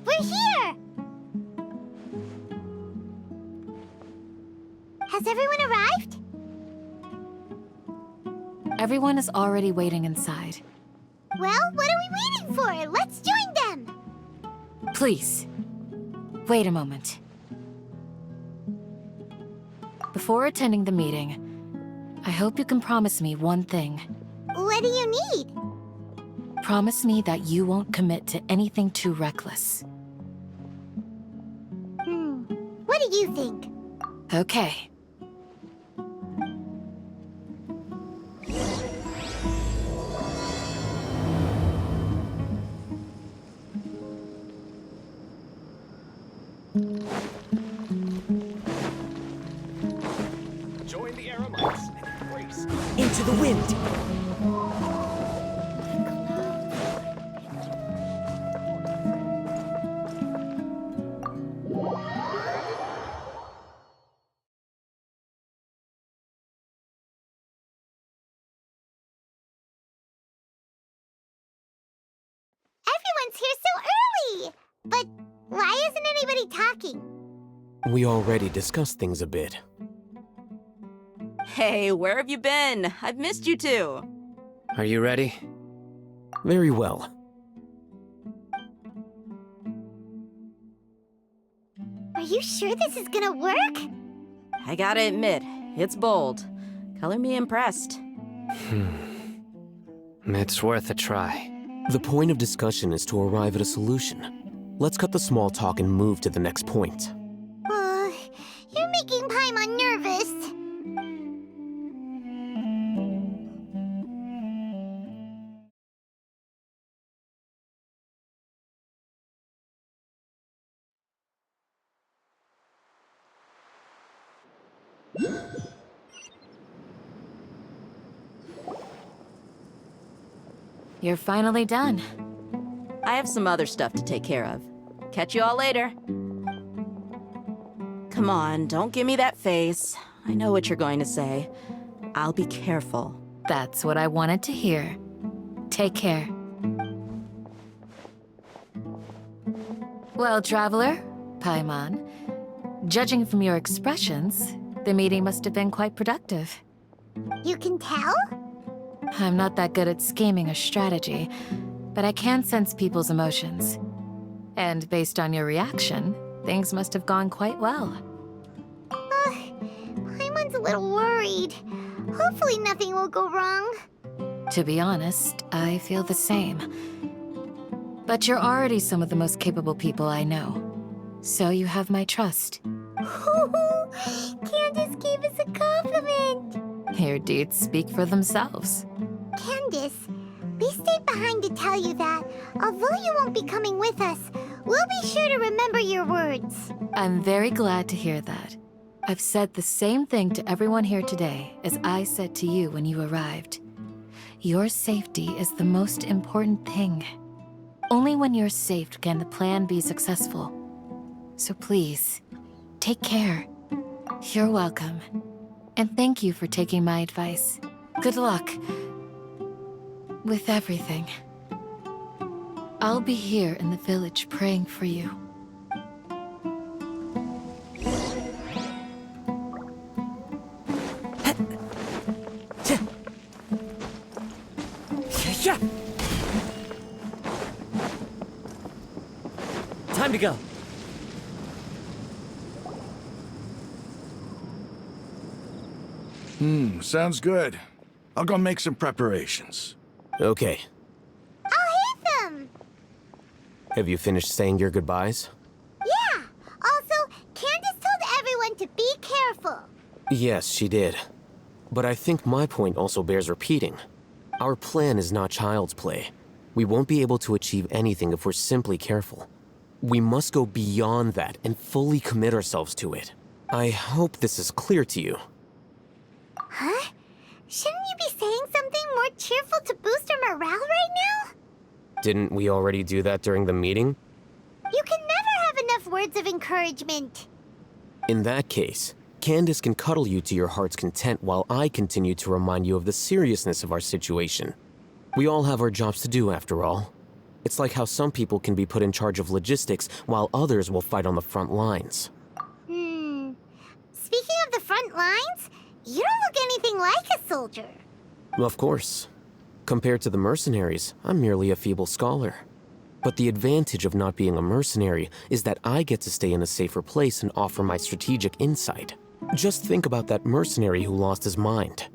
We're here! Has everyone arrived? Everyone is already waiting inside. Well, what are we waiting for? Let's join them! Please, wait a moment. Before attending the meeting, I hope you can promise me one thing. What do you need? Promise me that you won't commit to anything too reckless. What do you think? Okay. Join the Aramites and embrace into the wind. Everyone's here so early! But why isn't anybody talking? We already discussed things a bit. Hey, where have you been? I've missed you too. Are you ready? Very well. Are you sure this is gonna work? I gotta admit, it's bold. Color me impressed. It's worth a try. The point of discussion is to arrive at a solution. Let's cut the small talk and move to the next point. You're making Paimon nervous. You're finally done. I have some other stuff to take care of. Catch you all later. Come on, don't give me that face. I know what you're going to say. I'll be careful. That's what I wanted to hear. Take care. Well, Traveler, Paimon, judging from your expressions, the meeting must have been quite productive. You can tell? I'm not that good at scheming or strategy, but I can sense people's emotions. And based on your reaction, things must have gone quite well. Paimon's a little worried. Hopefully nothing will go wrong. To be honest, I feel the same. But you're already some of the most capable people I know. So you have my trust. Candace gave us a compliment! Your deeds speak for themselves. Candace, we stayed behind to tell you that, although you won't be coming with us, we'll be sure to remember your words. I'm very glad to hear that. I've said the same thing to everyone here today as I said to you when you arrived. Your safety is the most important thing. Only when you're safe can the plan be successful. So please, take care. You're welcome. And thank you for taking my advice. Good luck with everything. I'll be here in the village praying for you. Yeah. Time to go. Sounds good. I'll go make some preparations. Okay. I'll hit them! Have you finished saying your goodbyes? Yeah! Also, Candace told everyone to be careful. Yes, she did. But I think my point also bears repeating. Our plan is not child's play. We won't be able to achieve anything if we're simply careful. We must go beyond that and fully commit ourselves to it. I hope this is clear to you. Huh? Shouldn't you be saying something more cheerful to boost our morale right now? Didn't we already do that during the meeting? You can never have enough words of encouragement. In that case, Candace can cuddle you to your heart's content while I continue to remind you of the seriousness of our situation. We all have our jobs to do, after all. It's like how some people can be put in charge of logistics while others will fight on the front lines. Speaking of the front lines, you don't look anything like a soldier. Of course. Compared to the mercenaries, I'm merely a feeble scholar. But the advantage of not being a mercenary is that I get to stay in a safer place and offer my strategic insight. Just think about that mercenary who lost his mind.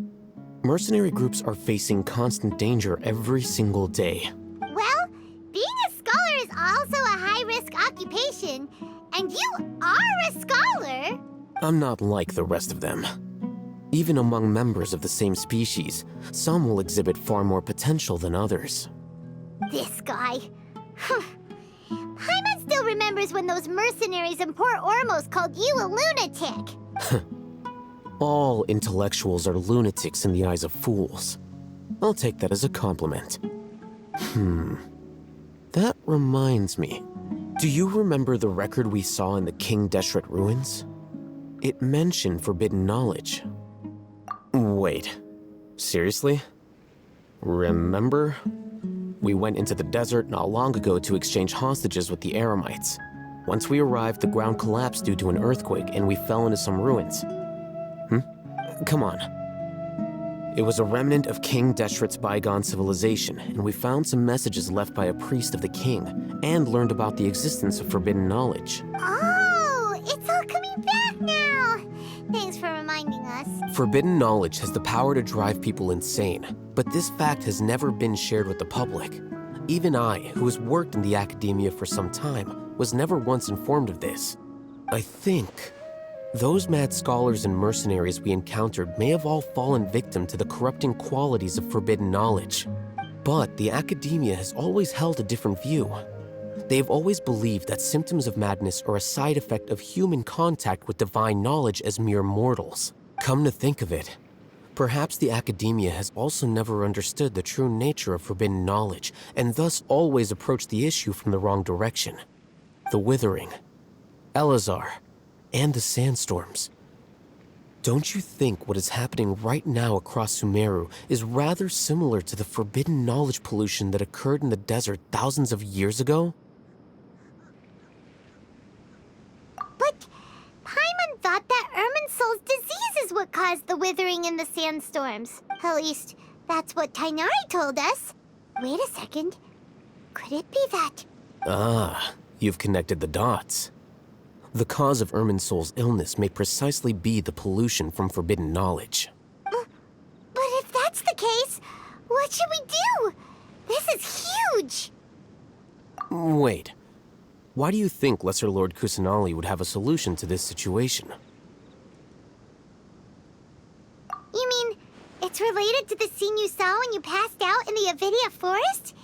Mercenary groups are facing constant danger every single day. Well, being a scholar is also a high-risk occupation, and you are a scholar. I'm not like the rest of them. Even among members of the same species, some will exhibit far more potential than others. This guy. Paimon still remembers when those mercenaries in Port Ormos called you a lunatic. All intellectuals are lunatics in the eyes of fools. I'll take that as a compliment. That reminds me. Do you remember the record we saw in the King Deshret ruins? It mentioned forbidden knowledge. Wait, seriously? Remember? We went into the desert not long ago to exchange hostages with the Eremites. Once we arrived, the ground collapsed due to an earthquake and we fell into some ruins. Come on. It was a remnant of King Deshret's bygone civilization, and we found some messages left by a priest of the king, and learned about the existence of forbidden knowledge. Oh, it's all coming back now. Thanks for reminding us. Forbidden knowledge has the power to drive people insane, but this fact has never been shared with the public. Even I, who has worked in the academia for some time, was never once informed of this. I think those mad scholars and mercenaries we encountered may have all fallen victim to the corrupting qualities of forbidden knowledge. But the academia has always held a different view. They have always believed that symptoms of madness are a side effect of human contact with divine knowledge as mere mortals. Come to think of it, perhaps the academia has also never understood the true nature of forbidden knowledge, and thus always approached the issue from the wrong direction. The Withering, Elazar, and the sandstorms. Don't you think what is happening right now across Sumeru is rather similar to the forbidden knowledge pollution that occurred in the desert thousands of years ago? But Paimon thought that Irminsul's disease is what caused the withering in the sandstorms. At least, that's what Tainari told us. Wait a second. Could it be that? Ah, you've connected the dots. The cause of Irminsul's illness may precisely be the pollution from forbidden knowledge. But if that's the case, what should we do? This is huge! Wait. Why do you think Lesser Lord Kusanali would have a solution to this situation? You mean, it's related to the scene you saw when you passed out in the Avidia forest?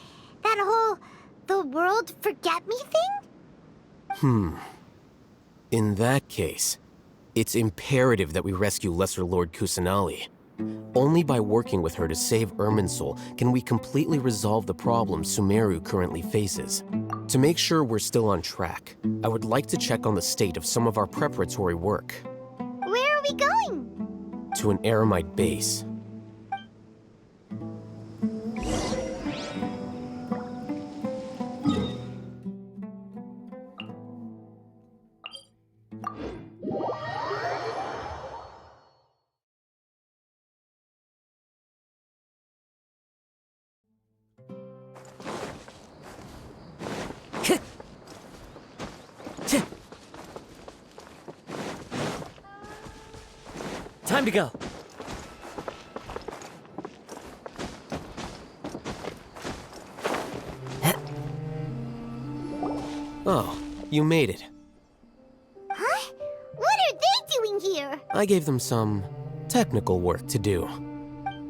That whole, the world forget me thing? In that case, it's imperative that we rescue Lesser Lord Kusanali. Only by working with her to save Irminsul can we completely resolve the problems Sumeru currently faces. To make sure we're still on track, I would like to check on the state of some of our preparatory work. Where are we going? To an Eremite base. Time to go. Oh, you made it. Huh? What are they doing here? I gave them some technical work to do.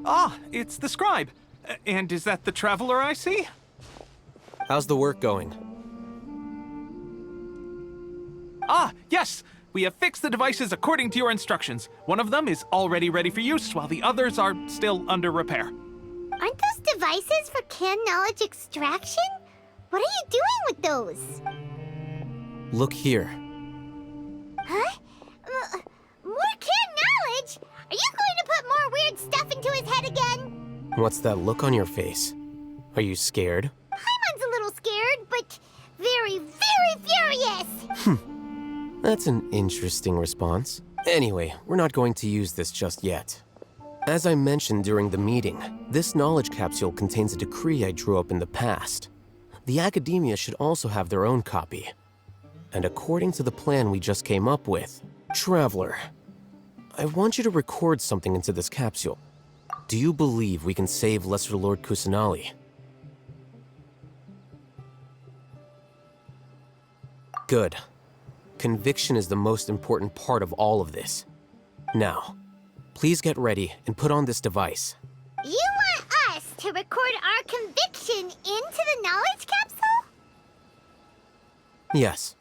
Ah, it's the scribe. And is that the traveler I see? How's the work going? Ah, yes! We have fixed the devices according to your instructions. One of them is already ready for use, while the others are still under repair. Aren't those devices for canned knowledge extraction? What are you doing with those? Look here. Huh? More canned knowledge? Are you going to put more weird stuff into his head again? What's that look on your face? Are you scared? Paimon's a little scared, but very, very furious! That's an interesting response. Anyway, we're not going to use this just yet. As I mentioned during the meeting, this knowledge capsule contains a decree I drew up in the past. The academia should also have their own copy. And according to the plan we just came up with, Traveler, I want you to record something into this capsule. Do you believe we can save Lesser Lord Kusanali? Good. Conviction is the most important part of all of this. Now, please get ready and put on this device. You want us to record our conviction into the knowledge capsule? Yes,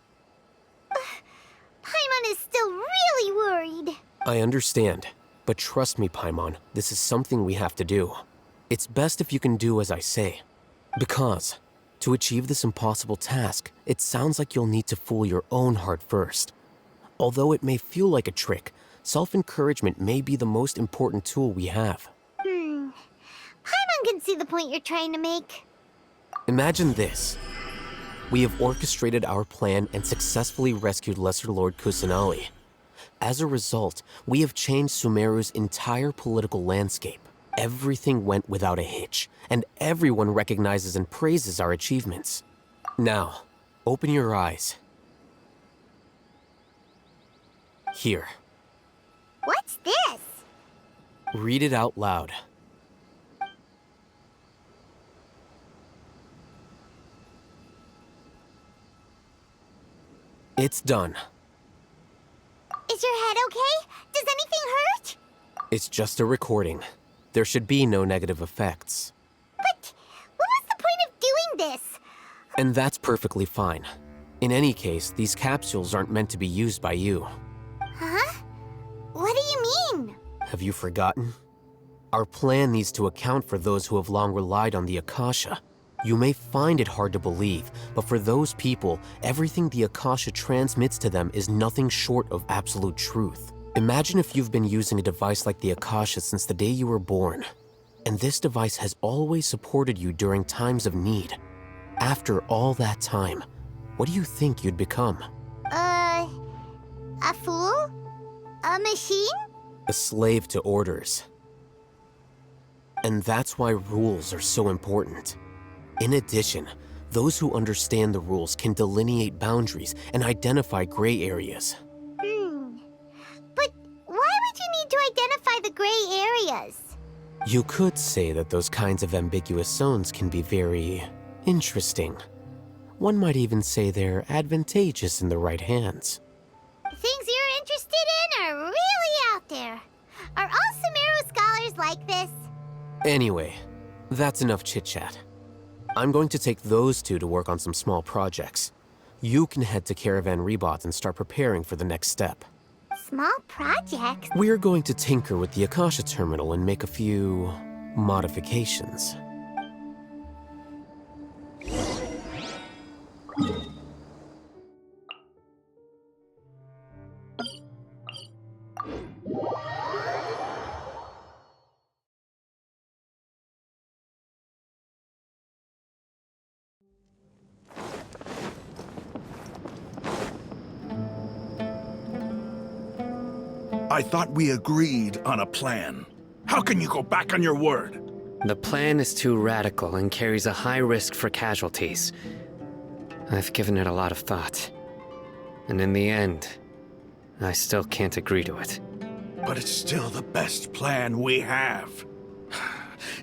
Paimon is still really worried. I understand. But trust me, Paimon, this is something we have to do. It's best if you can do as I say. Because, to achieve this impossible task, it sounds like you'll need to fool your own heart first. Although it may feel like a trick, self-encouragement may be the most important tool we have. Paimon can see the point you're trying to make. Imagine this. We have orchestrated our plan and successfully rescued Lesser Lord Kusanali. As a result, we have changed Sumeru's entire political landscape. Everything went without a hitch, and everyone recognizes and praises our achievements. Now, open your eyes. Here. What's this? Read it out loud. It's done. Is your head okay? Does anything hurt? It's just a recording. There should be no negative effects. But what was the point of doing this? And that's perfectly fine. In any case, these capsules aren't meant to be used by you. Huh? What do you mean? Have you forgotten? Our plan needs to account for those who have long relied on the Akasha. You may find it hard to believe, but for those people, everything the Akasha transmits to them is nothing short of absolute truth. Imagine if you've been using a device like the Akasha since the day you were born, and this device has always supported you during times of need. After all that time, what do you think you'd become? A fool? A machine? A slave to orders. And that's why rules are so important. In addition, those who understand the rules can delineate boundaries and identify gray areas. But why would you need to identify the gray areas? You could say that those kinds of ambiguous zones can be very interesting. One might even say they're advantageous in the right hands. Things you're interested in are really out there. Are all Sumeru scholars like this? Anyway, that's enough chit-chat. I'm going to take those two to work on some small projects. You can head to Caravan Rebot and start preparing for the next step. Small projects? We're going to tinker with the Akasha terminal and make a few modifications. I thought we agreed on a plan. How can you go back on your word? The plan is too radical and carries a high risk for casualties. I've given it a lot of thought. And in the end, I still can't agree to it. but it's still the best plan we have.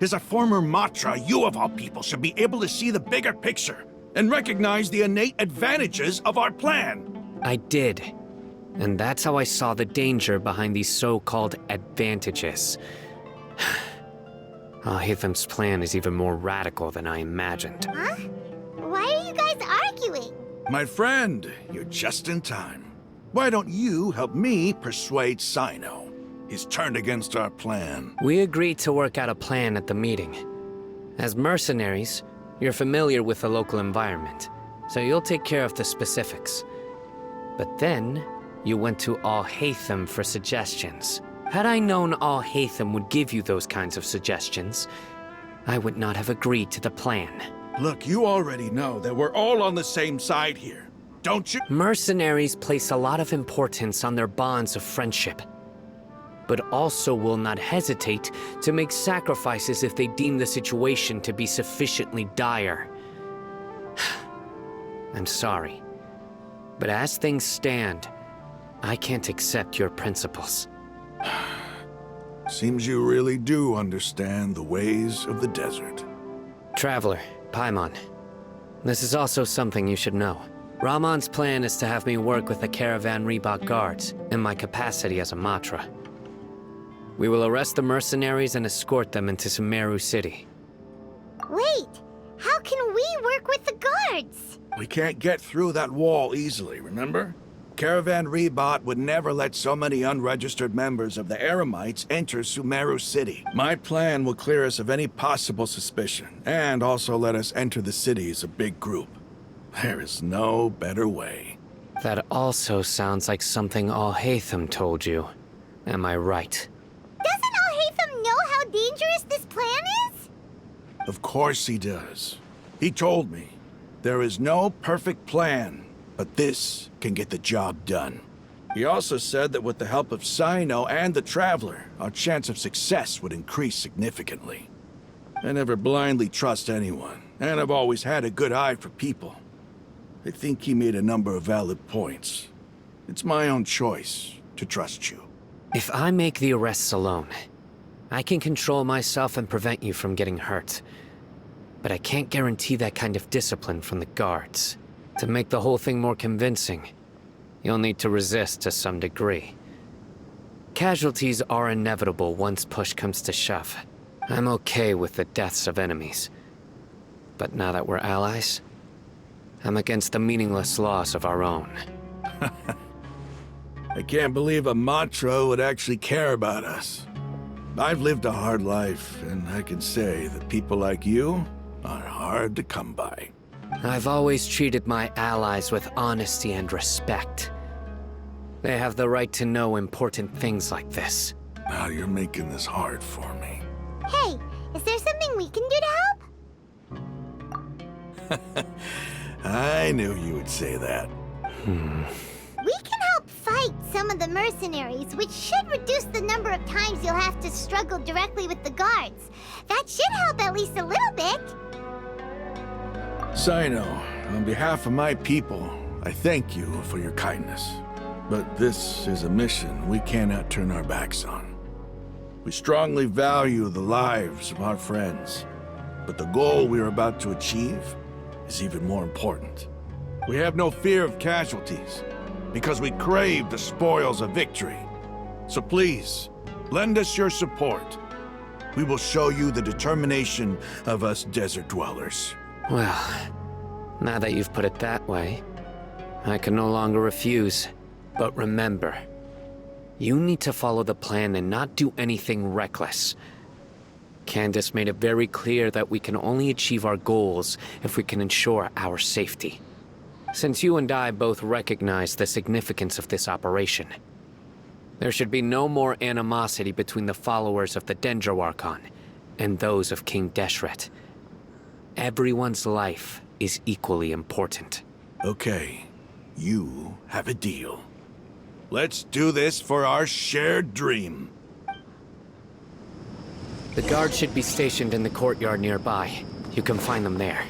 As a former Matra, you of all people should be able to see the bigger picture and recognize the innate advantages of our plan. I did. And that's how I saw the danger behind these so-called advantages. Alhaitham's plan is even more radical than I imagined. Huh? Why are you guys arguing? My friend, you're just in time. Why don't you help me persuade Sino? He's turned against our plan. We agreed to work out a plan at the meeting. As mercenaries, you're familiar with the local environment, so you'll take care of the specifics. But then, you went to Alhaitham for suggestions. Had I known Alhaitham would give you those kinds of suggestions, I would not have agreed to the plan. Look, you already know that we're all on the same side here, don't you? Mercenaries place a lot of importance on their bonds of friendship, but also will not hesitate to make sacrifices if they deem the situation to be sufficiently dire. I'm sorry, but as things stand, I can't accept your principles. Seems you really do understand the ways of the desert. Traveler, Paimon, this is also something you should know. Rahman's plan is to have me work with the Caravan Reebok guards in my capacity as a Matra. We will arrest the mercenaries and escort them into Sumeru City. Wait, how can we work with the guards? We can't get through that wall easily, remember? Caravan Reebok would never let so many unregistered members of the Eremites enter Sumeru City. My plan will clear us of any possible suspicion, and also let us enter the city as a big group. There is no better way. That also sounds like something Alhaitham told you. Am I right? Doesn't Alhaitham know how dangerous this plan is? Of course he does. He told me, there is no perfect plan, but this can get the job done. He also said that with the help of Sino and the Traveler, our chance of success would increase significantly. I never blindly trust anyone, and I've always had a good eye for people. I think he made a number of valid points. It's my own choice to trust you. If I make the arrests alone, I can control myself and prevent you from getting hurt. But I can't guarantee that kind of discipline from the guards. To make the whole thing more convincing, you'll need to resist to some degree. Casualties are inevitable once push comes to shove. I'm okay with the deaths of enemies. But now that we're allies, I'm against the meaningless loss of our own. I can't believe a Matra would actually care about us. I've lived a hard life, and I can say that people like you are hard to come by. I've always treated my allies with honesty and respect. They have the right to know important things like this. Now you're making this hard for me. Hey, is there something we can do to help? I knew you would say that. We can help fight some of the mercenaries, which should reduce the number of times you'll have to struggle directly with the guards. That should help at least a little bit. Sino, on behalf of my people, I thank you for your kindness. But this is a mission we cannot turn our backs on. We strongly value the lives of our friends, but the goal we are about to achieve is even more important. We have no fear of casualties, because we crave the spoils of victory. So please, lend us your support. We will show you the determination of us desert dwellers. Well, now that you've put it that way, I can no longer refuse. But remember, you need to follow the plan and not do anything reckless. Candace made it very clear that we can only achieve our goals if we can ensure our safety. Since you and I both recognize the significance of this operation, there should be no more animosity between the followers of the Dendro Archon and those of King Deshret. Everyone's life is equally important. Okay, you have a deal. Let's do this for our shared dream. The guards should be stationed in the courtyard nearby. You can find them there.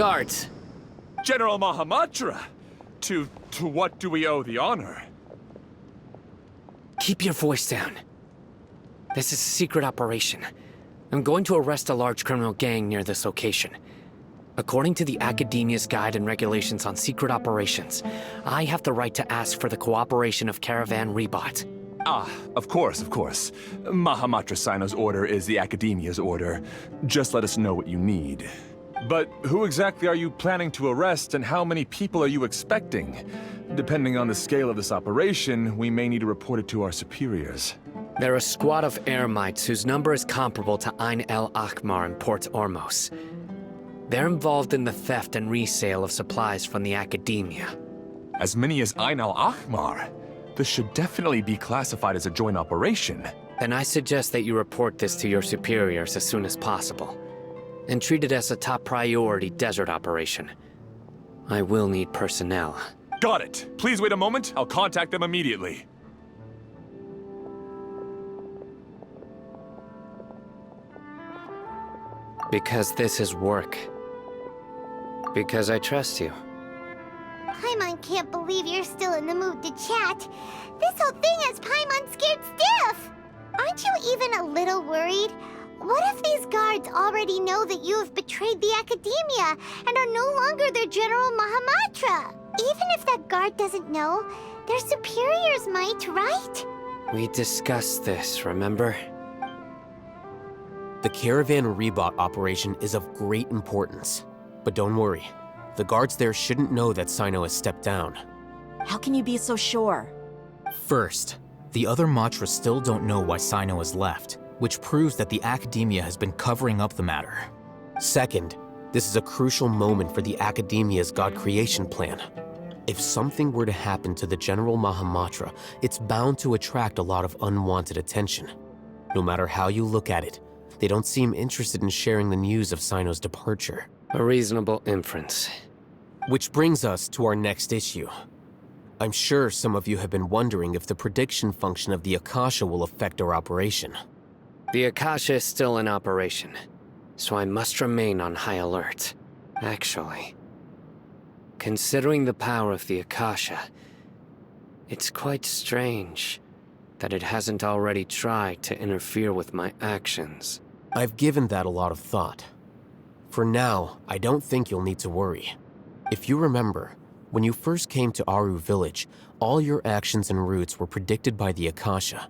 Guards! General Mahamatra! To what do we owe the honor? Keep your voice down. This is a secret operation. I'm going to arrest a large criminal gang near this location. According to the Academia's Guide and Regulations on Secret Operations, I have the right to ask for the cooperation of Caravan Rebot. Ah, of course, of course. Mahamatra Sino's order is the Academia's order. Just let us know what you need. But who exactly are you planning to arrest, and how many people are you expecting? Depending on the scale of this operation, we may need to report it to our superiors. They're a squad of Eremites whose number is comparable to Ain el Akmar in Port Ormos. They're involved in the theft and resale of supplies from the Academia. As many as Ain al-Ahmar? This should definitely be classified as a joint operation. Then I suggest that you report this to your superiors as soon as possible, and treat it as a top priority desert operation. I will need personnel. Got it. Please wait a moment. I'll contact them immediately. Because this is work. Because I trust you. Paimon can't believe you're still in the mood to chat. This whole thing has Paimon scared stiff. Aren't you even a little worried? What if these guards already know that you have betrayed the Academia and are no longer their General Mahamatra? Even if that guard doesn't know, their superiors might, right? We discussed this, remember? The Caravan Rebot operation is of great importance. But don't worry, the guards there shouldn't know that Sino has stepped down. How can you be so sure? First, the other Matras still don't know why Sino has left, which proves that the Academia has been covering up the matter. Second, this is a crucial moment for the Academia's God creation plan. If something were to happen to the General Mahamatra, it's bound to attract a lot of unwanted attention. No matter how you look at it, they don't seem interested in sharing the news of Sino's departure. A reasonable inference. Which brings us to our next issue. I'm sure some of you have been wondering if the prediction function of the Akasha will affect our operation. The Akasha is still in operation, so I must remain on high alert. Actually, considering the power of the Akasha, it's quite strange that it hasn't already tried to interfere with my actions. I've given that a lot of thought. For now, I don't think you'll need to worry. If you remember, when you first came to Aru Village, all your actions and routes were predicted by the Akasha.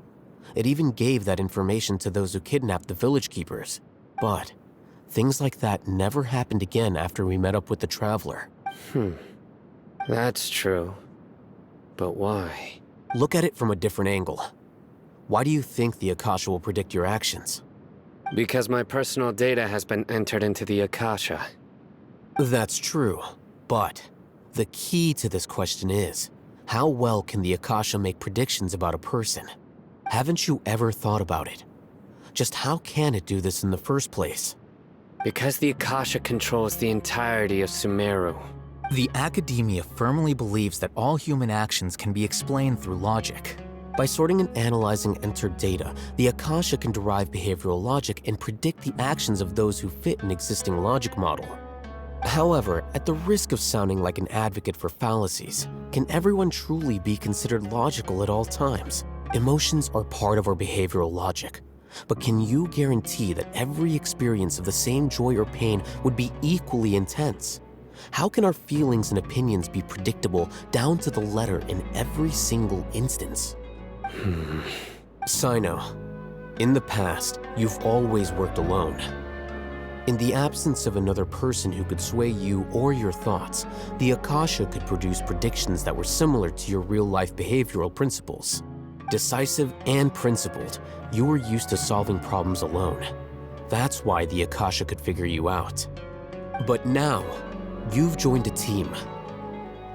It even gave that information to those who kidnapped the village keepers. But things like that never happened again after we met up with the Traveler. That's true. But why? Look at it from a different angle. Why do you think the Akasha will predict your actions? Because my personal data has been entered into the Akasha. That's true, but the key to this question is, how well can the Akasha make predictions about a person? Haven't you ever thought about it? Just how can it do this in the first place? Because the Akasha controls the entirety of Sumeru. The Academia firmly believes that all human actions can be explained through logic. By sorting and analyzing entered data, the Akasha can derive behavioral logic and predict the actions of those who fit an existing logic model. However, at the risk of sounding like an advocate for fallacies, can everyone truly be considered logical at all times? Emotions are part of our behavioral logic. But can you guarantee that every experience of the same joy or pain would be equally intense? How can our feelings and opinions be predictable down to the letter in every single instance? Sino, in the past, you've always worked alone. In the absence of another person who could sway you or your thoughts, the Akasha could produce predictions that were similar to your real-life behavioral principles. Decisive and principled, you were used to solving problems alone. That's why the Akasha could figure you out. But now, you've joined a team.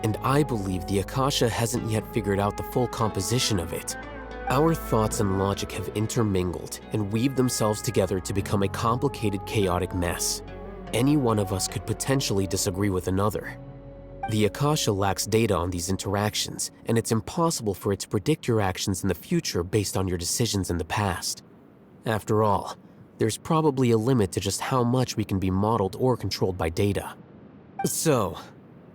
And I believe the Akasha hasn't yet figured out the full composition of it. Our thoughts and logic have intermingled and weaved themselves together to become a complicated, chaotic mess. Any one of us could potentially disagree with another. The Akasha lacks data on these interactions, and it's impossible for it to predict your actions in the future based on your decisions in the past. After all, there's probably a limit to just how much we can be modeled or controlled by data. So,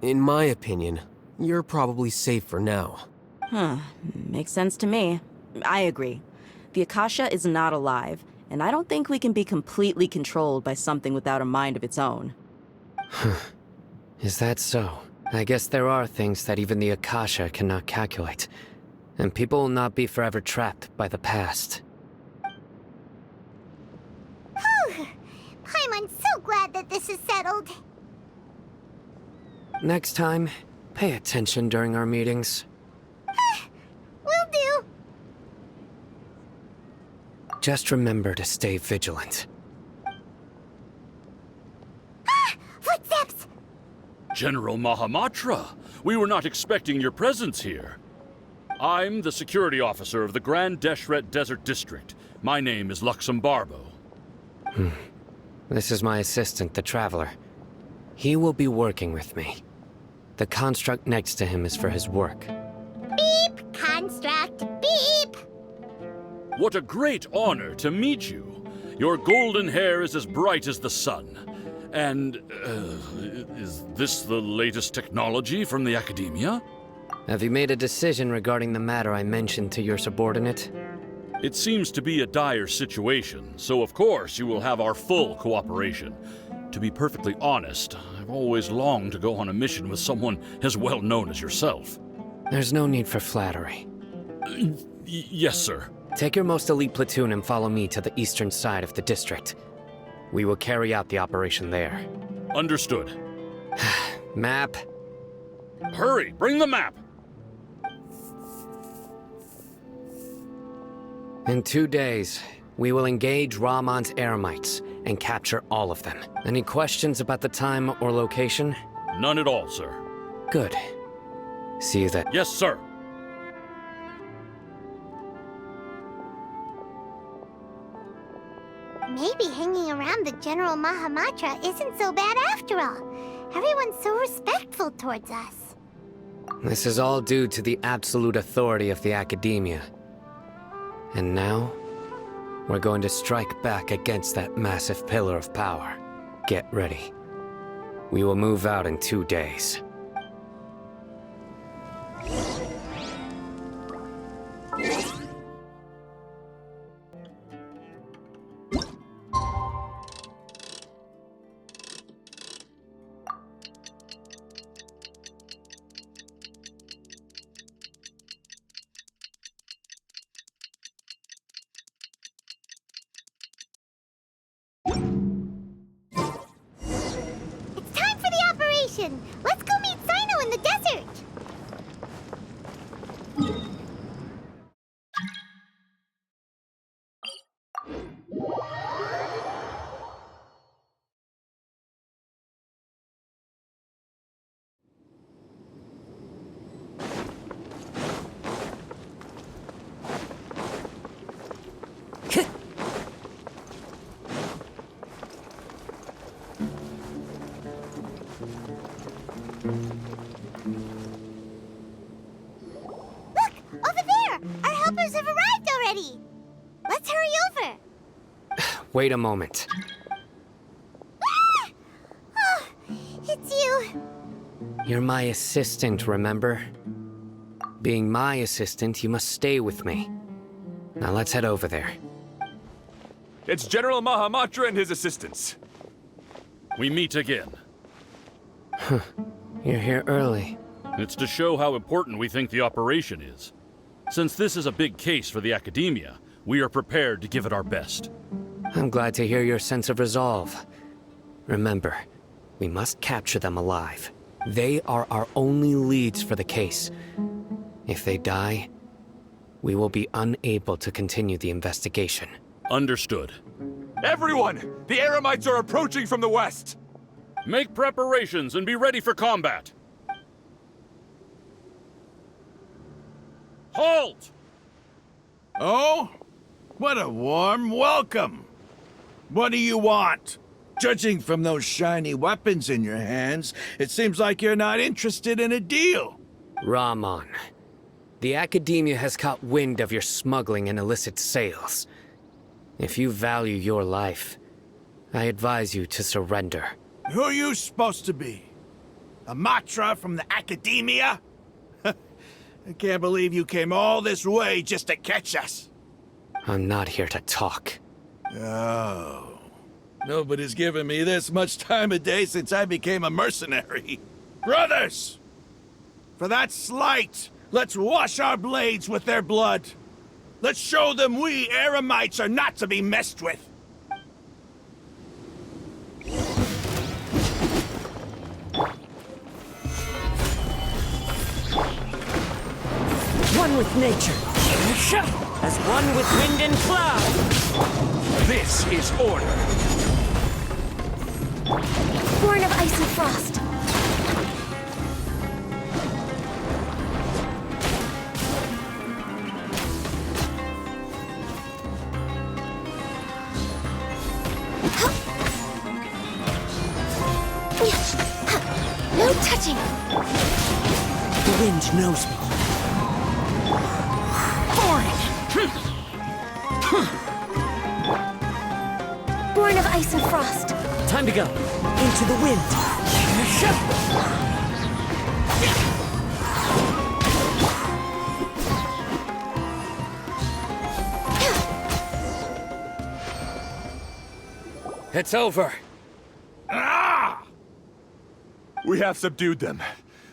in my opinion, you're probably safe for now. Makes sense to me. I agree. The Akasha is not alive, and I don't think we can be completely controlled by something without a mind of its own. Is that so? I guess there are things that even the Akasha cannot calculate, and people will not be forever trapped by the past. Whew. Paimon's so glad that this is settled. Next time, pay attention during our meetings. Will do. Just remember to stay vigilant. Footsteps! General Mahamatra, we were not expecting your presence here. I'm the security officer of the Grand Deshret Desert District. My name is Luxembarbo. This is my assistant, the Traveler. He will be working with me. The construct next to him is for his work. Beep! Construct! Beep! What a great honor to meet you. Your golden hair is as bright as the sun. And, is this the latest technology from the Academia? Have you made a decision regarding the matter I mentioned to your subordinate? It seems to be a dire situation, so of course you will have our full cooperation. To be perfectly honest, I've always longed to go on a mission with someone as well known as yourself. There's no need for flattery. Yes, sir. Take your most elite platoon and follow me to the eastern side of the district. We will carry out the operation there. Understood. Map. Hurry, bring the map! In 2 days, we will engage Rahman's Eremites and capture all of them. Any questions about the time or location? None at all, sir. Good. See you then. Yes, sir. Maybe hanging around the General Mahamatra isn't so bad after all. Everyone's so respectful towards us. This is all due to the absolute authority of the Academia. And now, we're going to strike back against that massive pillar of power. Get ready. We will move out in 2 days. It's time for the operation! Let's go meet Sino in the desert! Look! Over there! Our helpers have arrived already! Let's hurry over! Wait a moment. Ah! Oh, it's you! You're my assistant, remember? Being my assistant, you must stay with me. Now let's head over there. It's General Mahamatra and his assistants. We meet again. You're here early. It's to show how important we think the operation is. Since this is a big case for the Academia, we are prepared to give it our best. I'm glad to hear your sense of resolve. Remember, we must capture them alive. They are our only leads for the case. If they die, we will be unable to continue the investigation. Understood. Everyone! The Eremites are approaching from the west! Make preparations and be ready for combat. Halt! Oh? What a warm welcome! What do you want? Judging from those shiny weapons in your hands, it seems like you're not interested in a deal. Rahman, the Academia has caught wind of your smuggling and illicit sales. If you value your life, I advise you to surrender. Who are you supposed to be? A Matra from the Academia? I can't believe you came all this way just to catch us. I'm not here to talk. Oh. Nobody's given me this much time of day since I became a mercenary. Brothers! For that slight, let's wash our blades with their blood. Let's show them we Eremites are not to be messed with. One with nature, as one with wind and cloud. This is order. Born of ice and frost. No touching. The wind knows me. Born of ice and frost. Time to go. Into the wind. It's over. Ah! We have subdued them.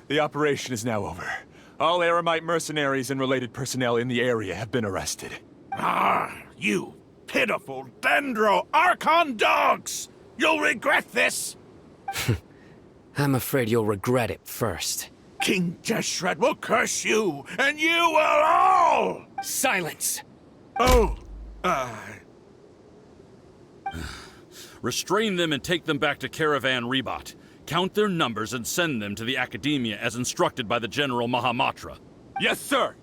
The operation is now over. All Eremite mercenaries and related personnel in the area have been arrested. Ah, you pitiful Dendro Archon dogs! You'll regret this! I'm afraid you'll regret it first. King Jeshred will curse you, and you will all! Silence! Oh, Restrain them and take them back to Caravan Rebot. Count their numbers and send them to the Academia as instructed by the General Mahamatra. Yes, sir!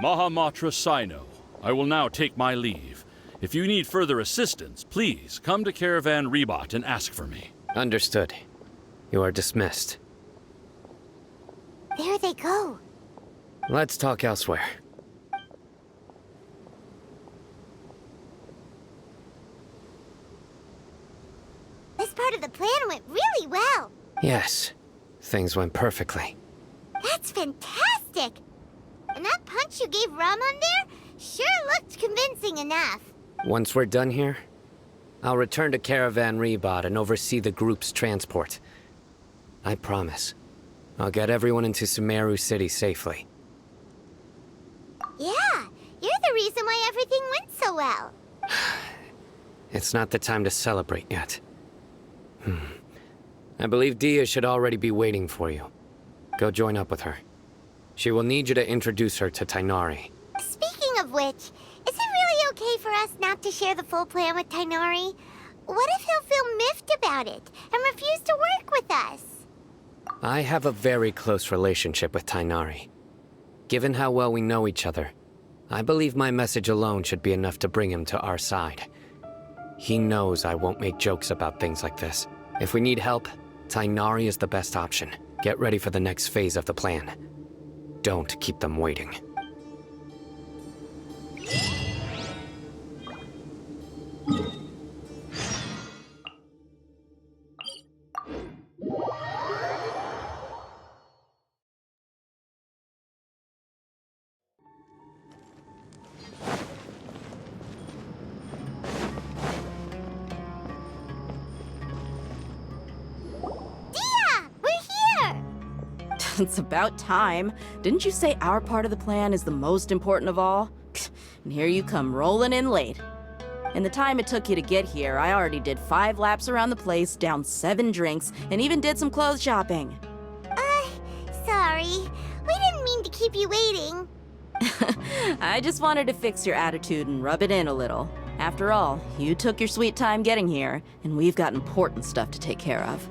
Mahamatra Sino, I will now take my leave. If you need further assistance, please come to Caravan Rebot and ask for me. Understood. You are dismissed. There they go. Let's talk elsewhere. This part of the plan went really well. Yes, things went perfectly. That's fantastic! And that punch you gave Raman there sure looked convincing enough. Once we're done here, I'll return to Caravan Rebot and oversee the group's transport. I promise. I'll get everyone into Sumeru City safely. Yeah, you're the reason why everything went so well. It's not the time to celebrate yet. I believe Dia should already be waiting for you. Go join up with her. She will need you to introduce her to Tainari. Speaking of which, is it really okay for us not to share the full plan with Tainari? What if he'll feel miffed about it and refuse to work with us? I have a very close relationship with Tainari. Given how well we know each other, I believe my message alone should be enough to bring him to our side. He knows I won't make jokes about things like this. If we need help, Tainari is the best option. Get ready for the next phase of the plan. Don't keep them waiting. It's about time. Didn't you say our part of the plan is the most important of all? And here you come rolling in late. In the time it took you to get here, I already did 5 laps around the place, downed 7 drinks, and even did some clothes shopping. Sorry. We didn't mean to keep you waiting. I just wanted to fix your attitude and rub it in a little. After all, you took your sweet time getting here, and we've got important stuff to take care of.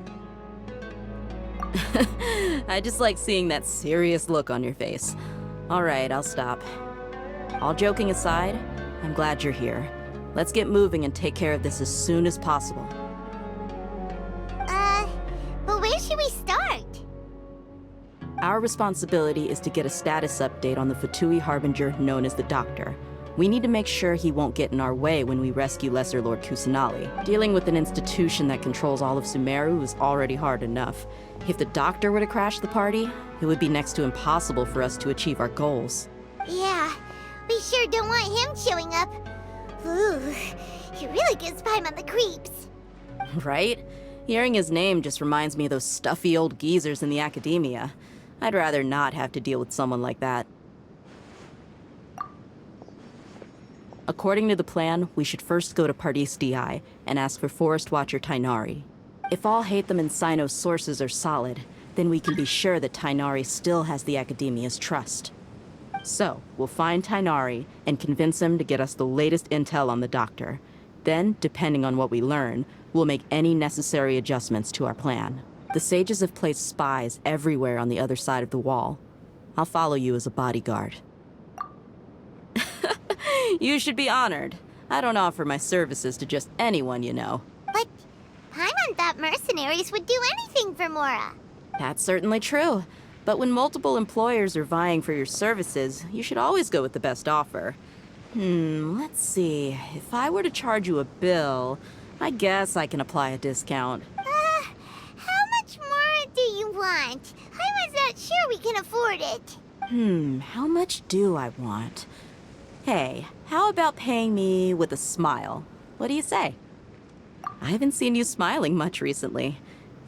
I just like seeing that serious look on your face. All right, I'll stop. All joking aside, I'm glad you're here. Let's get moving and take care of this as soon as possible. But where should we start? Our responsibility is to get a status update on the Fatui Harbinger known as the Doctor. We need to make sure he won't get in our way when we rescue Lesser Lord Kusanali. Dealing with an institution that controls all of Sumeru is already hard enough. If the doctor were to crash the party, it would be next to impossible for us to achieve our goals. Yeah, we sure don't want him showing up. Ooh, he really gives Paimon the creeps. Right? Hearing his name just reminds me of those stuffy old geezers in the academia. I'd rather not have to deal with someone like that. According to the plan, we should first go to Pardis Di and ask for Forest Watcher Tainari. If all Hatham and Sino's sources are solid, then we can be sure that Tainari still has the Academia's trust. So, we'll find Tainari and convince him to get us the latest intel on the doctor. Then, depending on what we learn, we'll make any necessary adjustments to our plan. The sages have placed spies everywhere on the other side of the wall. I'll follow you as a bodyguard. You should be honored. I don't offer my services to just anyone, you know. But Paimon thought mercenaries would do anything for Mora. That's certainly true. But when multiple employers are vying for your services, you should always go with the best offer. Let's see. If I were to charge you a bill, I guess I can apply a discount. How much more do you want? I was not sure we can afford it. How much do I want? Hey, how about paying me with a smile? What do you say? I haven't seen you smiling much recently.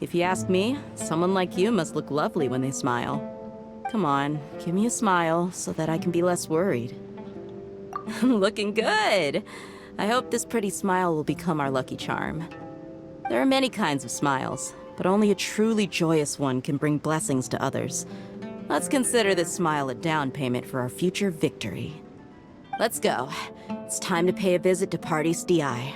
If you ask me, someone like you must look lovely when they smile. Come on, give me a smile so that I can be less worried. Looking good! I hope this pretty smile will become our lucky charm. There are many kinds of smiles, but only a truly joyous one can bring blessings to others. Let's consider this smile a down payment for our future victory. Let's go. It's time to pay a visit to Pardis Di.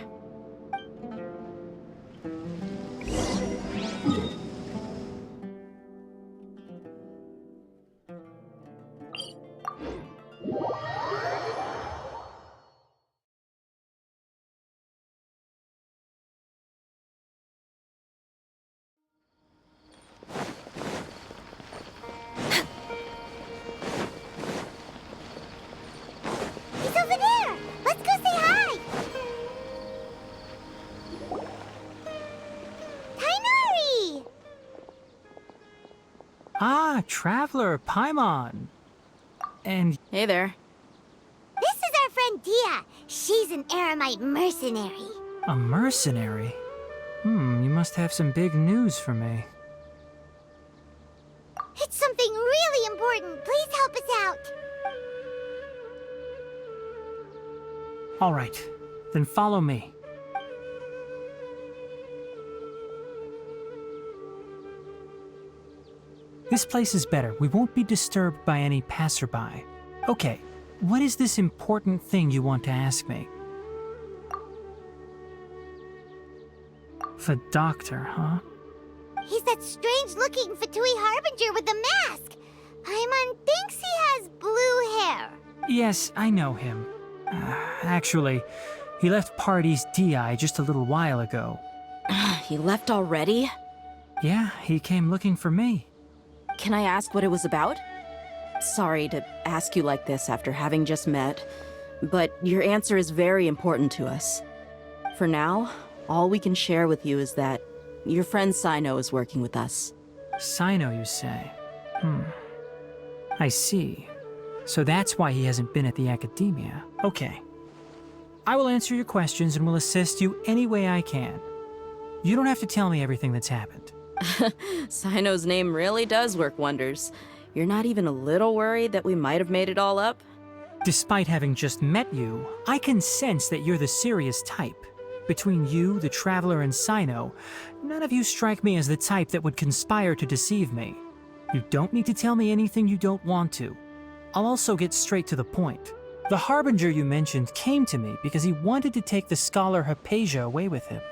He's over there! Let's go say hi! Tainari! Ah, Traveler, Paimon. And Hey there. This is our friend Dia. She's an Aramite mercenary. a mercenary? You must have some big news for me. It's something really important. Please help us out. All right, then follow me. This place is better. We won't be disturbed by any passerby. Okay, what is this important thing you want to ask me? The doctor, huh? He's that strange-looking Fatui Harbinger with the mask. Paimon thinks he has blue hair. Yes, I know him. Actually, he left Pardis Di just a little while ago. He left already? Yeah, he came looking for me. Can I ask what it was about? Sorry to ask you like this after having just met, but your answer is very important to us. For now, all we can share with you is that your friend Sino is working with us. Sino, you say? I see. So that's why he hasn't been at the academia. Okay. I will answer your questions and will assist you any way I can. You don't have to tell me everything that's happened. Sino's name really does work wonders. You're not even a little worried that we might have made it all up? Despite having just met you, I can sense that you're the serious type. Between you, the Traveler, and Sino, none of you strike me as the type that would conspire to deceive me. You don't need to tell me anything you don't want to. I'll also get straight to the point. The Harbinger you mentioned came to me because he wanted to take the scholar Hypatia away with him.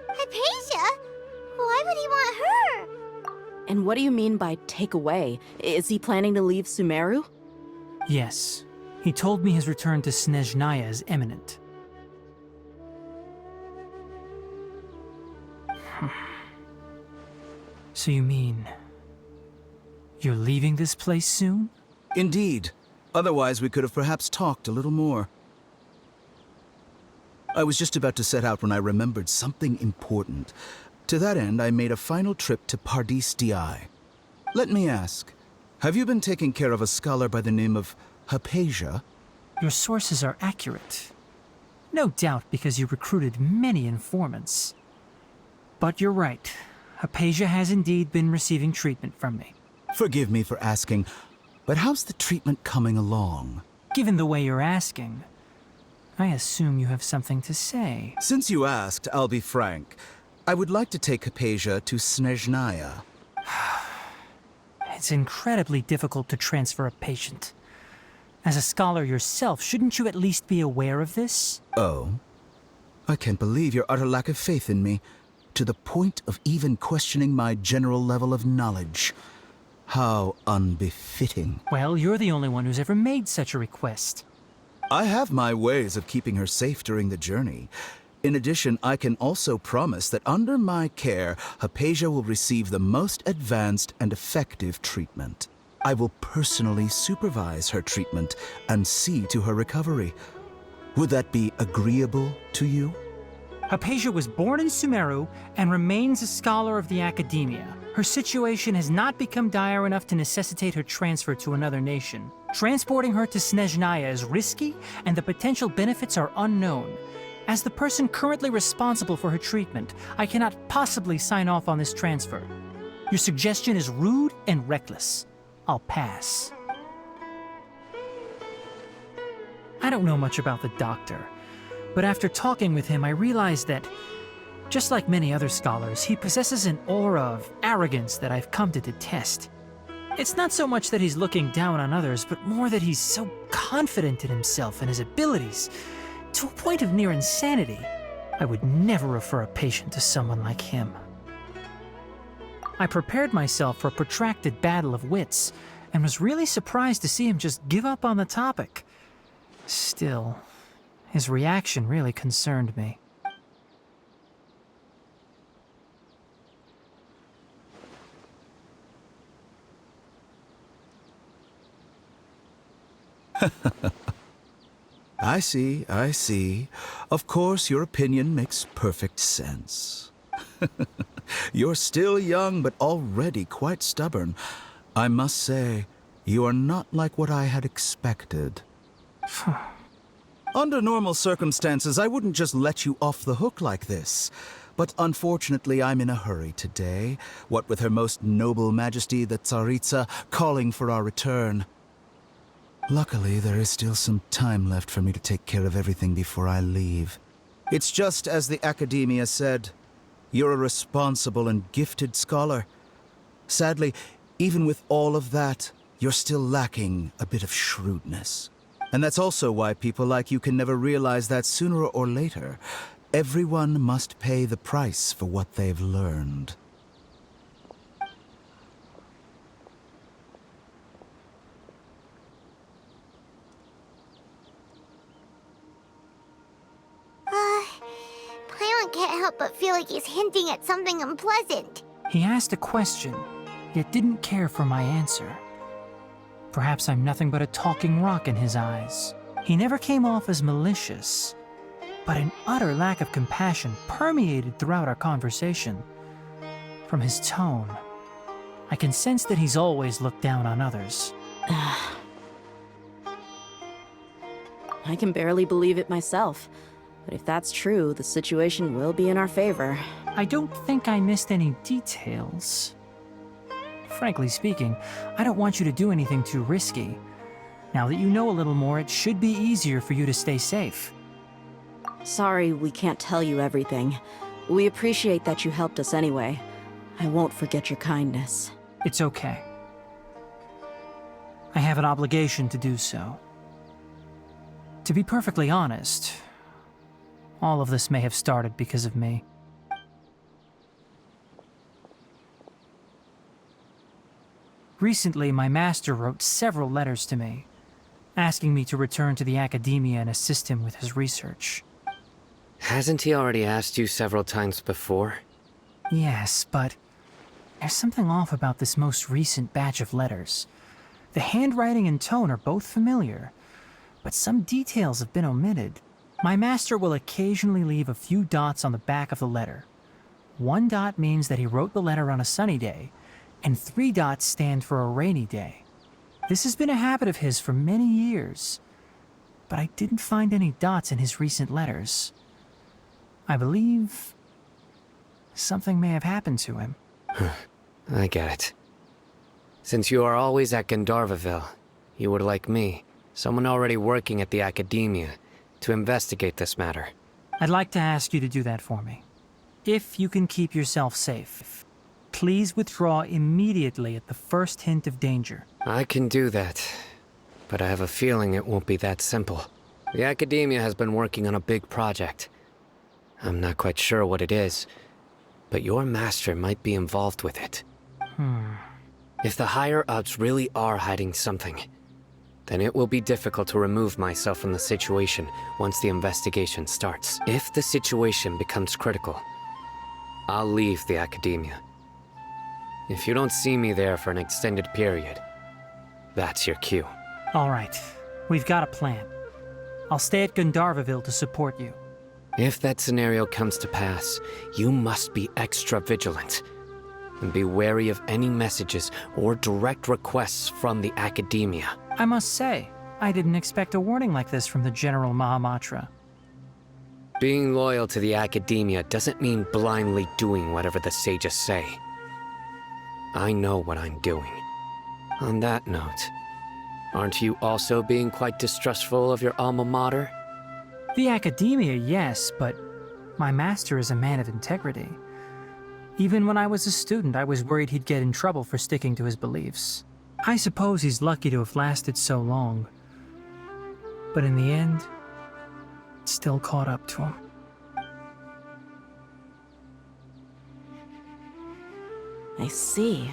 Hypatia? Why would he want her? And what do you mean by take away? Is he planning to leave Sumeru? Yes. He told me his return to Snezhnaya is imminent. So you mean... you're leaving this place soon? Indeed. Otherwise, we could have perhaps talked a little more. I was just about to set out when I remembered something important. To that end, I made a final trip to Pardis Di. Let me ask, have you been taking care of a scholar by the name of Hypatia? Your sources are accurate. No doubt because you recruited many informants. But you're right. Hypatia has indeed been receiving treatment from me. Forgive me for asking, but how's the treatment coming along? Given the way you're asking, I assume you have something to say. Since you asked, I'll be frank. I would like to take Hypatia to Snezhnaya. It's incredibly difficult to transfer a patient. As a scholar yourself, shouldn't you at least be aware of this? Oh? I can't believe your utter lack of faith in me, to the point of even questioning my general level of knowledge. How unbefitting. Well, you're the only one who's ever made such a request. I have my ways of keeping her safe during the journey. In addition, I can also promise that under my care, Hypatia will receive the most advanced and effective treatment. I will personally supervise her treatment and see to her recovery. Would that be agreeable to you? Hypatia was born in Sumeru and remains a scholar of the Academia. Her situation has not become dire enough to necessitate her transfer to another nation. Transporting her to Snezhnaya is risky, and the potential benefits are unknown. As the person currently responsible for her treatment, I cannot possibly sign off on this transfer. Your suggestion is rude and reckless. I'll pass. I don't know much about the doctor, but after talking with him, I realized that, just like many other scholars, he possesses an aura of arrogance that I've come to detest. It's not so much that he's looking down on others, but more that he's so confident in himself and his abilities, to a point of near insanity. I would never refer a patient to someone like him. I prepared myself for a protracted battle of wits, and was really surprised to see him just give up on the topic. Still, his reaction really concerned me. I see, I see. Of course, your opinion makes perfect sense. You're still young, but already quite stubborn. I must say, you are not like what I had expected. Under normal circumstances, I wouldn't just let you off the hook like this. But unfortunately, I'm in a hurry today, what with Her Most Noble Majesty the Tsaritsa calling for our return. Luckily, there is still some time left for me to take care of everything before I leave. It's just as the Academia said, you're a responsible and gifted scholar. Sadly, even with all of that, you're still lacking a bit of shrewdness. And that's also why people like you can never realize that sooner or later, everyone must pay the price for what they've learned. Paimon can't help but feel like he's hinting at something unpleasant. He asked a question, yet didn't care for my answer. Perhaps I'm nothing but a talking rock in his eyes. He never came off as malicious, but an utter lack of compassion permeated throughout our conversation. From his tone, I can sense that he's always looked down on others. I can barely believe it myself. But if that's true, the situation will be in our favor. I don't think I missed any details. Frankly speaking, I don't want you to do anything too risky. Now that you know a little more, it should be easier for you to stay safe. Sorry we can't tell you everything. We appreciate that you helped us anyway. I won't forget your kindness. It's okay. I have an obligation to do so. To be perfectly honest, all of this may have started because of me. Recently, my master wrote several letters to me, asking me to return to the Academia and assist him with his research. Hasn't he already asked you several times before? Yes, but there's something off about this most recent batch of letters. The handwriting and tone are both familiar, but some details have been omitted. My master will occasionally leave a few dots on the back of the letter. 1 dot means that he wrote the letter on a sunny day, and 3 dots stand for a rainy day. This has been a habit of his for many years, but I didn't find any dots in his recent letters. I believe something may have happened to him. I get it. Since you are always at Gandharvaville, you would like me, someone already working at the Academia, to investigate this matter. I'd like to ask you to do that for me. If you can keep yourself safe, please withdraw immediately at the first hint of danger. I can do that, but I have a feeling it won't be that simple. The Academia has been working on a big project. I'm not quite sure what it is, but your master might be involved with it. If the higher-ups really are hiding something, then it will be difficult to remove myself from the situation once the investigation starts. If the situation becomes critical, I'll leave the Academia. If you don't see me there for an extended period, that's your cue. All right, we've got a plan. I'll stay at Gandharvaville to support you. If that scenario comes to pass, you must be extra vigilant. And be wary of any messages or direct requests from the Academia. I must say, I didn't expect a warning like this from the General Mahamatra. Being loyal to the Academia doesn't mean blindly doing whatever the sages say. I know what I'm doing. On that note, aren't you also being quite distrustful of your alma mater? The Academia, yes, but my master is a man of integrity. Even when I was a student, I was worried he'd get in trouble for sticking to his beliefs. I suppose he's lucky to have lasted so long. But in the end, it still caught up to him. I see.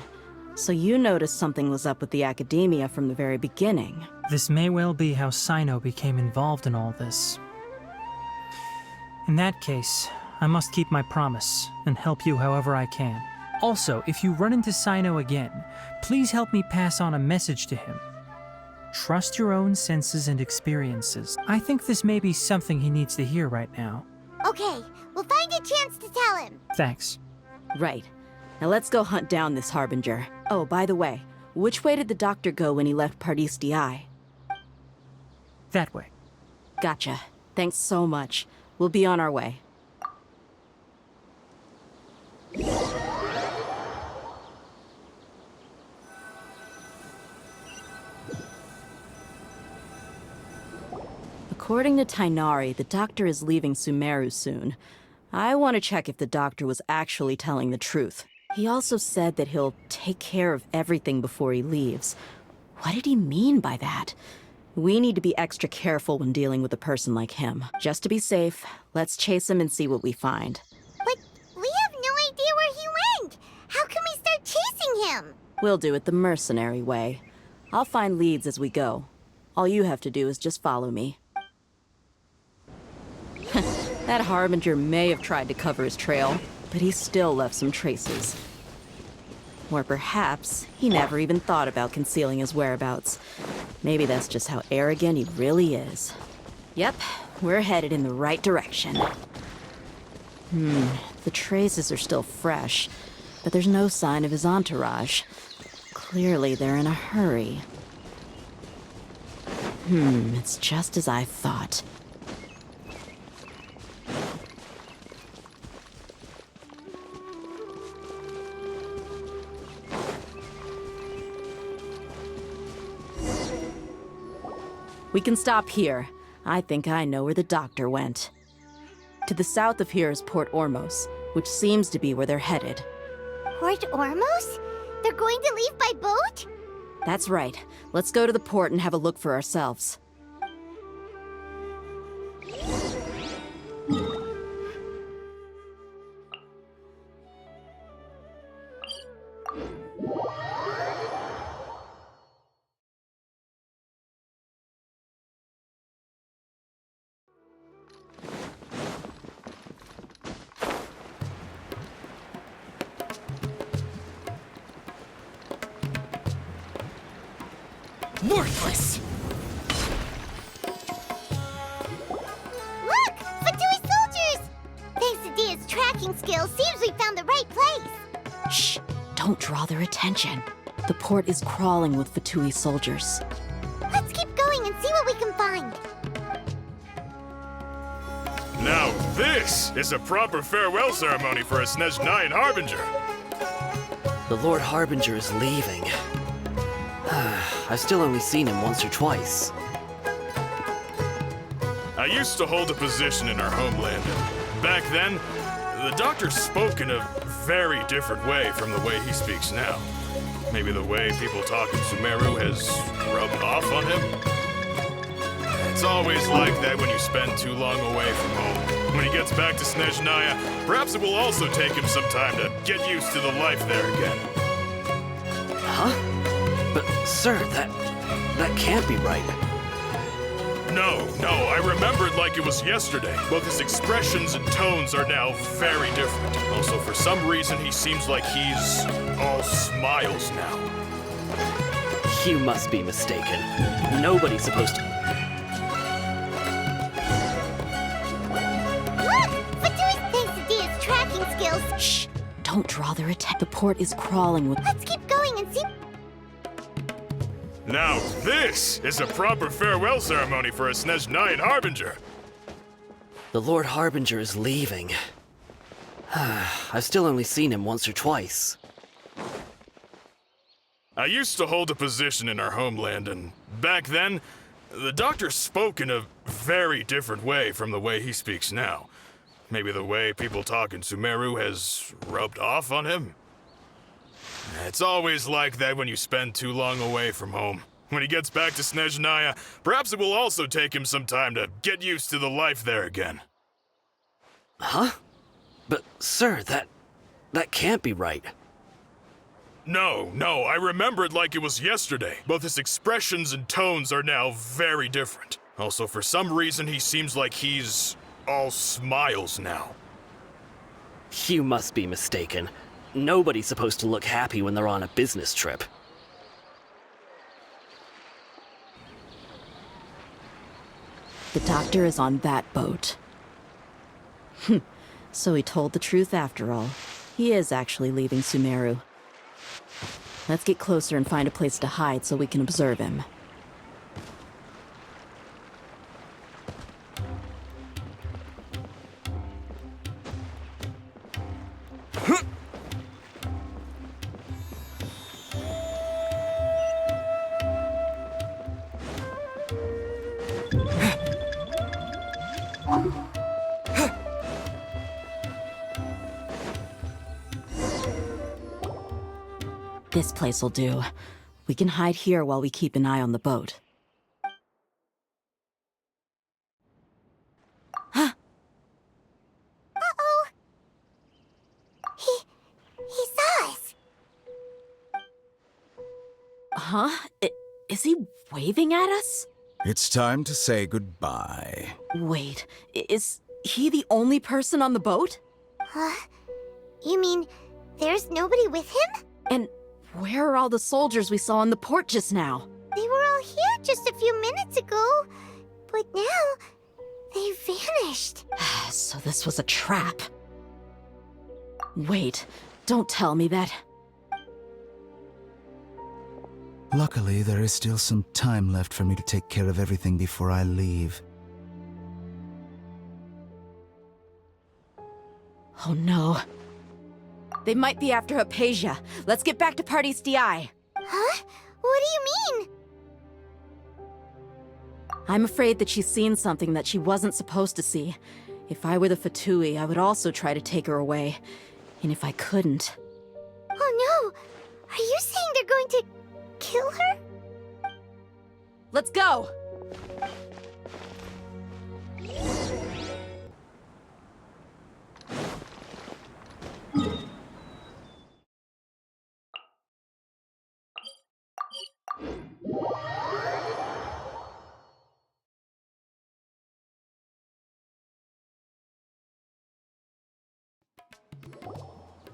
So you noticed something was up with the Academia from the very beginning. This may well be how Sino became involved in all this. In that case, I must keep my promise and help you however I can. Also, if you run into Sino again, please help me pass on a message to him. Trust your own senses and experiences. I think this may be something he needs to hear right now. Okay, we'll find a chance to tell him. Thanks. Right. Now let's go hunt down this Harbinger. Oh, by the way, which way did the doctor go when he left Pardis Eye? That way. Gotcha. Thanks so much. We'll be on our way. According to Tainari, the doctor is leaving Sumeru soon. I want to check if the doctor was actually telling the truth. He also said that he'll take care of everything before he leaves. What did he mean by that? We need to be extra careful when dealing with a person like him. Just to be safe, let's chase him and see what we find. But we have no idea where he went. How can we start chasing him? We'll do it the mercenary way. I'll find leads as we go. All you have to do is just follow me. That Harbinger may have tried to cover his trail, but he still left some traces. Or perhaps he never even thought about concealing his whereabouts. Maybe that's just how arrogant he really is. Yep, we're headed in the right direction. The traces are still fresh, but there's no sign of his entourage. Clearly they're in a hurry. It's just as I thought. We can stop here. I think I know where the doctor went. To the south of here is Port Ormos, which seems to be where they're headed. Port Ormos? They're going to leave by boat? That's right. Let's go to the port and have a look for ourselves. Worthless! Look! tracking skills, seems we found the right place. Shh! Don't draw their attention. The port is crawling with Fatui soldiers. Let's keep going and see what we can find. Now this is a proper farewell ceremony for a Snezhnayan Harbinger. The Lord Harbinger is leaving. I've still only seen him once or twice. I used to hold a position in our homeland, and back then, the doctor spoke in a very different way from the way he speaks now. Maybe the way people talk in Sumeru has rubbed off on him? It's always like that when you spend too long away from home. When he gets back to Snezhnaya, perhaps it will also take him some time to get used to the life there again. Huh? But, sir, that can't be right. No, I remember it like it was yesterday. Both his expressions and tones are now very different. Also, for some reason, he seems like he's all smiles now. You must be mistaken. Nobody's supposed to... Look! Fatui thanks to Dia's tracking skills. Shh! Don't draw their attention. The port is crawling with... Let's keep going and see... Now this is a proper farewell ceremony for a Snezhnayan Harbinger. The Lord Harbinger is leaving. I've still only seen him once or twice. I used to hold a position in our homeland, and back then, the doctor spoke in a very different way from the way he speaks now. Maybe the way people talk in Sumeru has rubbed off on him? It's always like that when you spend too long away from home. When he gets back to Snezhnaya, perhaps it will also take him some time to get used to the life there again. Huh? But, sir, that can't be right. No, I remember it like it was yesterday. Both his expressions and tones are now very different. Also, for some reason, he seems like he's all smiles now. You must be mistaken. Nobody's supposed to look happy when they're on a business trip. The doctor is on that boat. So he told the truth after all. He is actually leaving Sumeru. Let's get closer and find a place to hide so we can observe him. This place will do. We can hide here while we keep an eye on the boat. Uh-oh. He saw us. Huh? Is he waving at us? It's time to say goodbye. Wait, is he the only person on the boat? You mean there's nobody with him? And where are all the soldiers we saw in the port just now? They were all here just a few minutes ago, but now they vanished. So this was a trap. Wait, don't tell me that. Luckily, there is still some time left for me to take care of everything before I leave. Oh no. They might be after Hypatia. Let's get back to Party's DI. Huh? What do you mean? I'm afraid that she's seen something that she wasn't supposed to see. If I were the Fatui, I would also try to take her away. And if I couldn't... Oh no! Are you saying they're going to kill her? Let's go!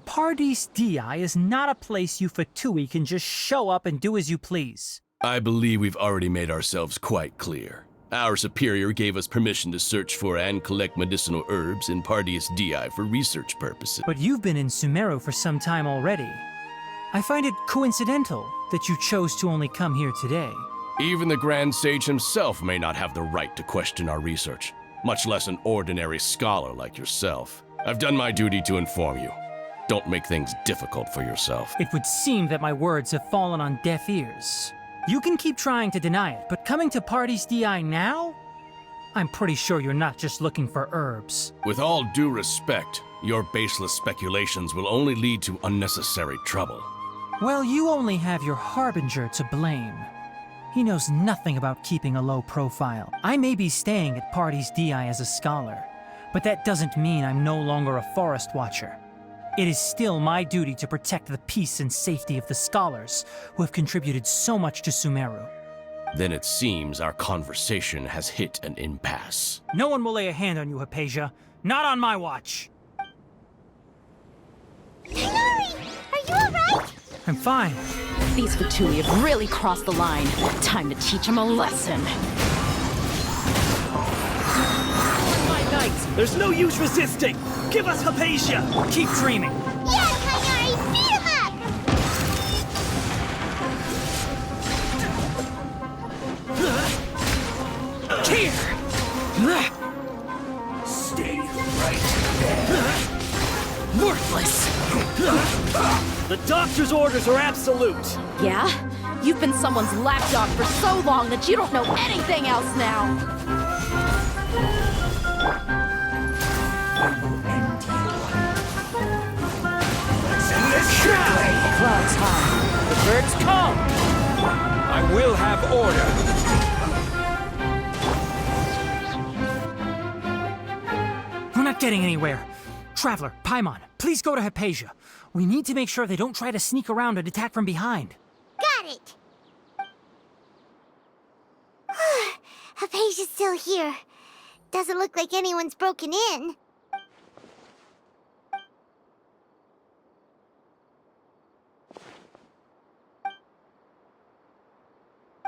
Pardis Di is not a place you Fatui can just show up and do as you please. I believe we've already made ourselves quite clear. Our superior gave us permission to search for and collect medicinal herbs in Pardius Dii for research purposes. But you've been in Sumeru for some time already. I find it coincidental that you chose to only come here today. Even the Grand Sage himself may not have the right to question our research, much less an ordinary scholar like yourself. I've done my duty to inform you. Don't make things difficult for yourself. It would seem that my words have fallen on deaf ears. You can keep trying to deny it, but coming to Pardius Dii now? I'm pretty sure you're not just looking for herbs. With all due respect, your baseless speculations will only lead to unnecessary trouble. Well, you only have your Harbinger to blame. He knows nothing about keeping a low profile. I may be staying at Pardius Dii as a scholar, but that doesn't mean I'm no longer a forest watcher. It is still my duty to protect the peace and safety of the scholars who have contributed so much to Sumeru. Then it seems our conversation has hit an impasse. No one will lay a hand on you, Hypatia. Not on my watch. Tighnari! Are you alright? I'm fine. These Fatui have really crossed the line. Time to teach them a lesson. My knights, there's no use resisting! Give us Hypatia! Keep dreaming. Yeah, Tighnari! Beat him up! Here! Stay right there. Worthless! The doctor's orders are absolute! Yeah? You've been someone's lapdog for so long that you don't know anything else now! Clouds high. The birds come! I will have order. We're not getting anywhere. Traveler, Paimon, please go to Hypatia. We need to make sure they don't try to sneak around and attack from behind. Got it! Hypatia's still here. Doesn't look like anyone's broken in.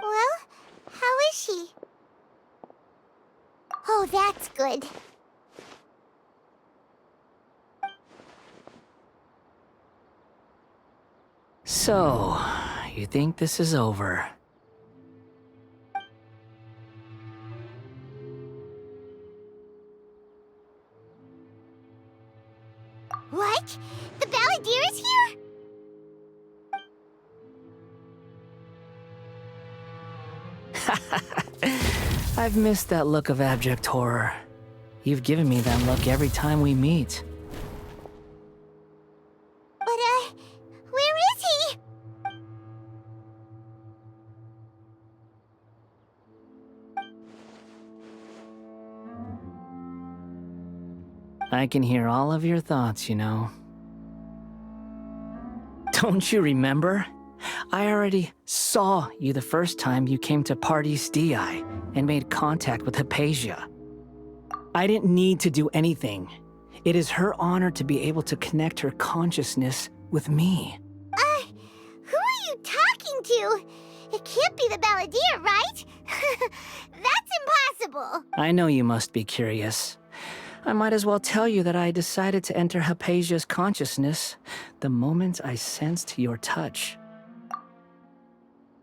Well, how is she? Oh, that's good. So, you think this is over? What? The Balladeer is here? I've missed that look of abject horror. You've given me that look every time we meet. But, where is he? I can hear all of your thoughts, you know. Don't you remember? I already saw you the first time you came to Pardius Dii and made contact with Hypatia. I didn't need to do anything. It is her honor to be able to connect her consciousness with me. Who are you talking to? It can't be the Balladeer, right? That's impossible. I know you must be curious. I might as well tell you that I decided to enter Hypatia's consciousness the moment I sensed your touch.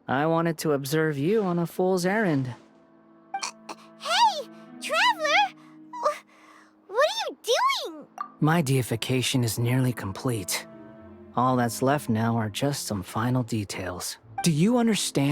I wanted to observe you on a fool's errand. Hey, Traveler! What are you doing? My deification is nearly complete. All that's left now are just some final details. Do you understand?